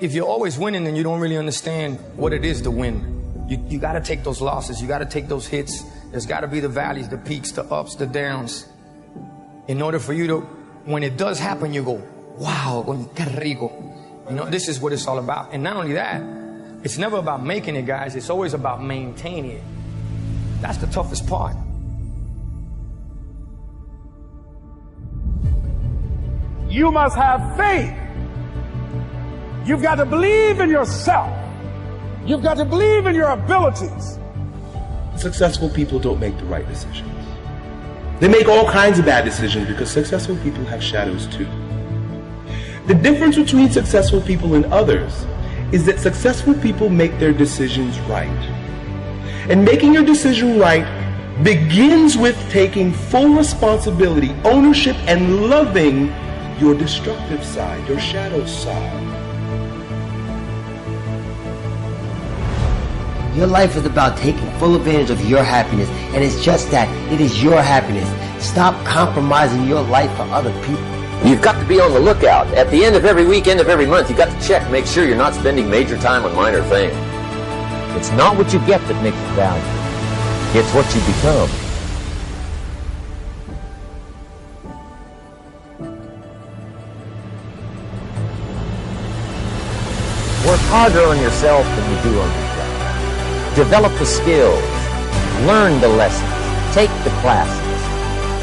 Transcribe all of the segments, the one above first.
If you're always winning, then you don't really understand what it is to win. You got to take those losses. You got to take those hits. There's got to be the valleys, the peaks, the ups, the downs. In order for you to, when it does happen, you go, wow, qué rico. You know, this is what it's all about. And not only that, it's never about making it, guys. It's always about maintaining it. That's the toughest part. You must have faith. You've got to believe in yourself. You've got to believe in your abilities. Successful people don't make the right decisions. They make all kinds of bad decisions because successful people have shadows too. The difference between successful people and others is that successful people make their decisions right. And making your decision right begins with taking full responsibility, ownership, and loving your destructive side, your shadow side. Your life is about taking full advantage of your happiness, and it's just that. It is your happiness. Stop compromising your life for other people. You've got to be on the lookout. At the end of every week, end of every month, you've got to check, make sure you're not spending major time on minor things. It's not what you get that makes you valuable. It's what you become. Work harder on yourself than you do on yourself. Develop the skills, learn the lessons, take the classes,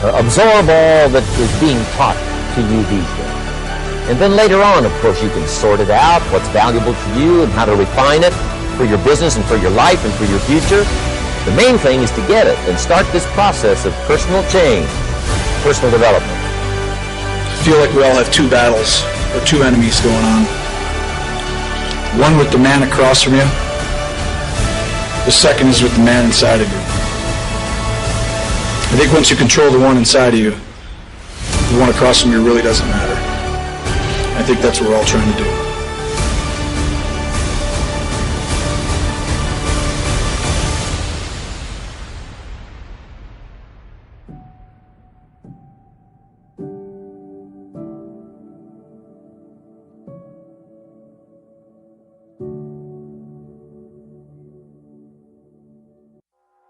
absorb all that is being taught to you these days. And then later on, of course, you can sort it out, what's valuable to you and how to refine it for your business and for your life and for your future. The main thing is to get it and start this process of personal change, personal development. I feel like we all have two battles, or two enemies going on. One with the man across from you. The second is with the man inside of you. I think once you control the one inside of you, the one across from you really doesn't matter. I think that's what we're all trying to do.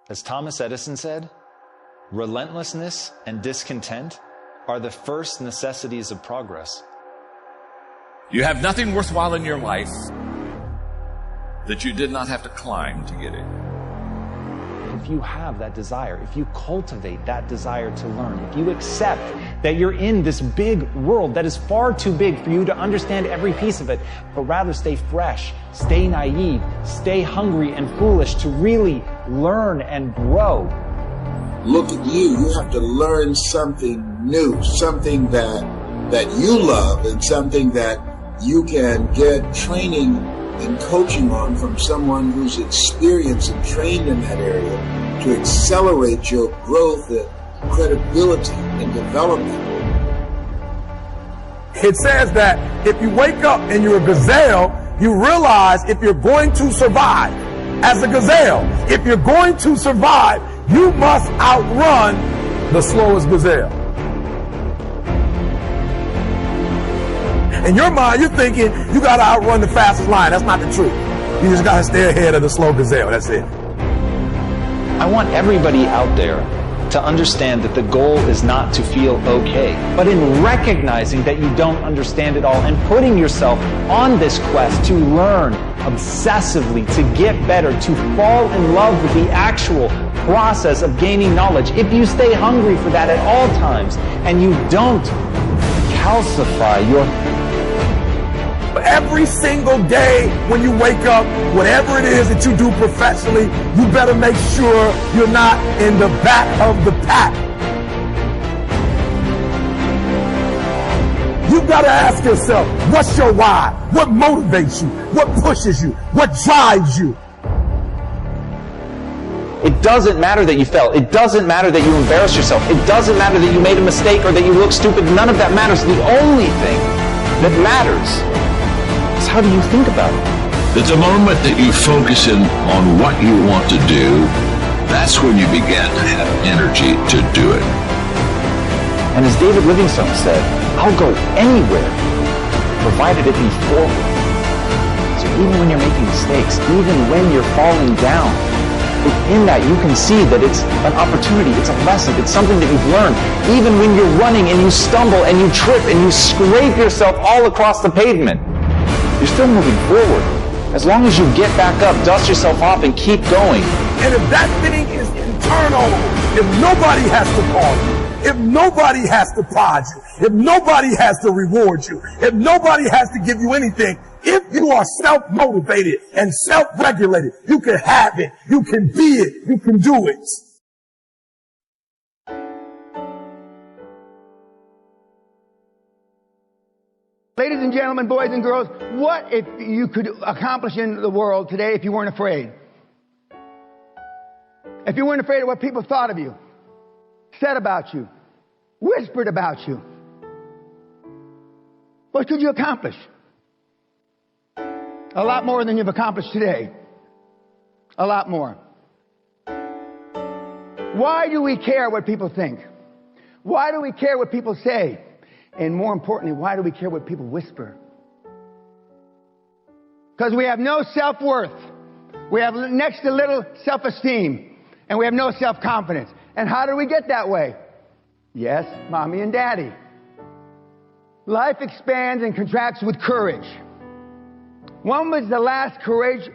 As Thomas Edison said, relentlessness and discontent are the first necessities of progress. You have nothing worthwhile in your life that you did not have to climb to get it. If you have that desire, if you cultivate that desire to learn, if you accept that you're in this big world that is far too big for you to understand every piece of it, but rather stay fresh, stay naive, stay hungry and foolish to really learn and grow. Look at you. You have to learn something new, something that you love, and something that you can get training and coaching on from someone who's experienced and trained in that area to accelerate your growth and credibility and development. It says that if you wake up and you're a gazelle, you realize if you're going to survive as a gazelle, if you're going to survive, you must outrun the slowest gazelle. In your mind, you're thinking you got to outrun the fastest lion. That's not the truth. You just got to stay ahead of the slow gazelle. That's it. I want everybody out there to understand that the goal is not to feel okay, but in recognizing that you don't understand it all and putting yourself on this quest to learn obsessively, to get better, to fall in love with the actual process of gaining knowledge. If you stay hungry for that at all times and you don't calcify your every single day when you wake up, whatever it is that you do professionally, you better make sure you're not in the back of the pack. You've got to ask yourself, what's your why? What motivates you? What pushes you? What drives you? It doesn't matter that you fell. It doesn't matter that you embarrassed yourself. It doesn't matter that you made a mistake or that you look stupid. None of that matters. The only thing that matters is how do you think about it? At the moment that you focus in on what you want to do, that's when you begin to have energy to do it. And as David Livingstone said, I'll go anywhere, provided it be forward. even when you're making mistakes, even when you're falling down. In that, you can see that it's an opportunity, it's a lesson, it's something that you've learned. Even when you're running and you stumble and you trip and you scrape yourself all across the pavement, you're still moving forward. As long as you get back up, dust yourself off, and keep going. And if that thing is internal, if nobody has to call you, if nobody has to prod you, if nobody has to reward you, if nobody has to give you anything, if you are self-motivated and self-regulated, you can have it, you can be it, you can do it. Ladies and gentlemen, boys and girls, what if you could accomplish in the world today if you weren't afraid? If you weren't afraid of what people thought of you, said about you, whispered about you, what could you accomplish? A lot more than you've accomplished today. A lot more. Why do we care what people think? Why do we care what people say? And more importantly, why do we care what people whisper? Because we have no self-worth. We have next to little self-esteem. And we have no self-confidence. And how do we get that way? Yes, mommy and daddy. Life expands and contracts with courage. When was the last courage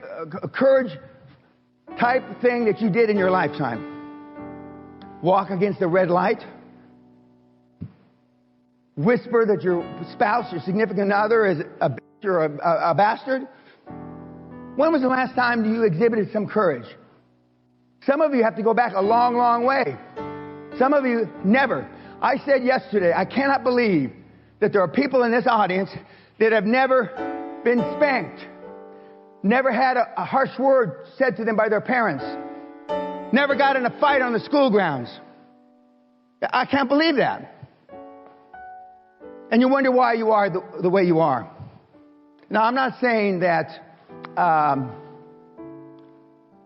type thing that you did in your lifetime? Walk against a red light? Whisper that your spouse, your significant other, is a bitch or a bastard? When was the last time you exhibited some courage? Some of you have to go back a long, long way. Some of you never. I said yesterday, I cannot believe that there are people in this audience that have never been spanked, never had a harsh word said to them by their parents, never got in a fight on the school grounds. I can't believe that. And you wonder why you are the way you are. Now, I'm not saying that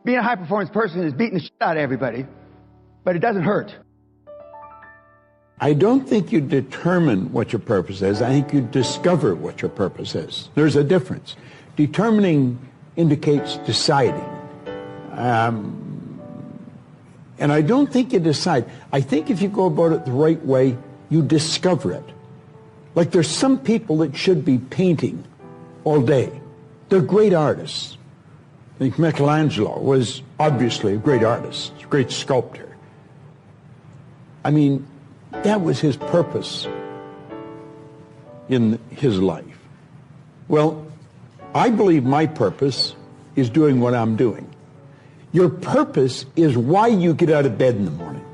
being a high-performance person is beating the shit out of everybody, but it doesn't hurt. I don't think you determine what your purpose is. I think you discover what your purpose is. There's a difference. Determining indicates deciding. And I don't think you decide. I think if you go about it the right way, you discover it. Like there's some people that should be painting all day. They're great artists. I think Michelangelo was obviously a great artist, a great sculptor. I mean, that was his purpose in his life. Well, I believe my purpose is doing what I'm doing. Your purpose is why you get out of bed in the morning.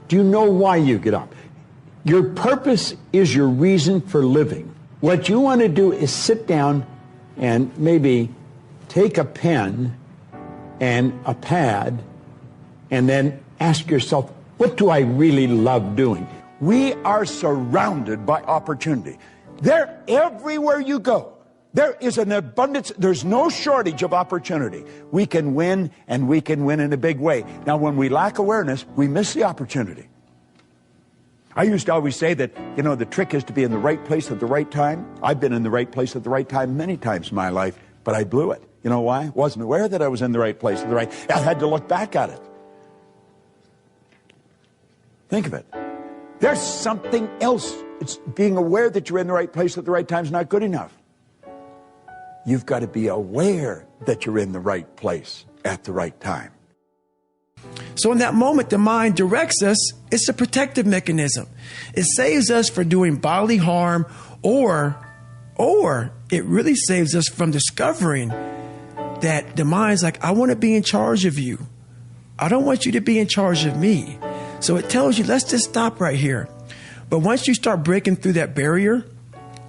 Do you know why you get up? Your purpose is your reason for living. What you want to do is sit down and maybe take a pen and a pad and then ask yourself, what do I really love doing? We are surrounded by opportunity. There, everywhere you go, there is an abundance. There's no shortage of opportunity. We can win, and we can win in a big way. Now, when we lack awareness, we miss the opportunity. I used to always say that, you know, the trick is to be in the right place at the right time. I've been in the right place at the right time many times in my life, but I blew it. You know why? Wasn't aware that I was in the right place at the right. I had to look back at it. Think of it. There's something else. It's being aware that you're in the right place at the right time is not good enough. You've got to be aware that you're in the right place at the right time. So in that moment, the mind directs us. It's a protective mechanism. It saves us from doing bodily harm, or it really saves us from discovering that the mind's like, I want to be in charge of you. I don't want you to be in charge of me. So it tells you, let's just stop right here. But once you start breaking through that barrier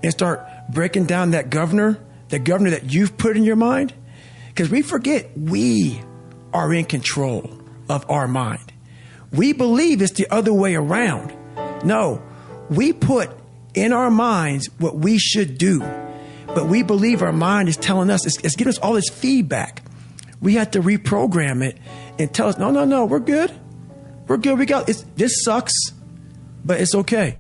and start breaking down that governor that you've put in your mind, because we forget we are in control of our mind. We believe it's the other way around. No, we put in our minds what we should do, but we believe our mind is telling us, it's giving us all this feedback. We have to reprogram it and tell us, no, we're good. We're good. This sucks, but it's okay.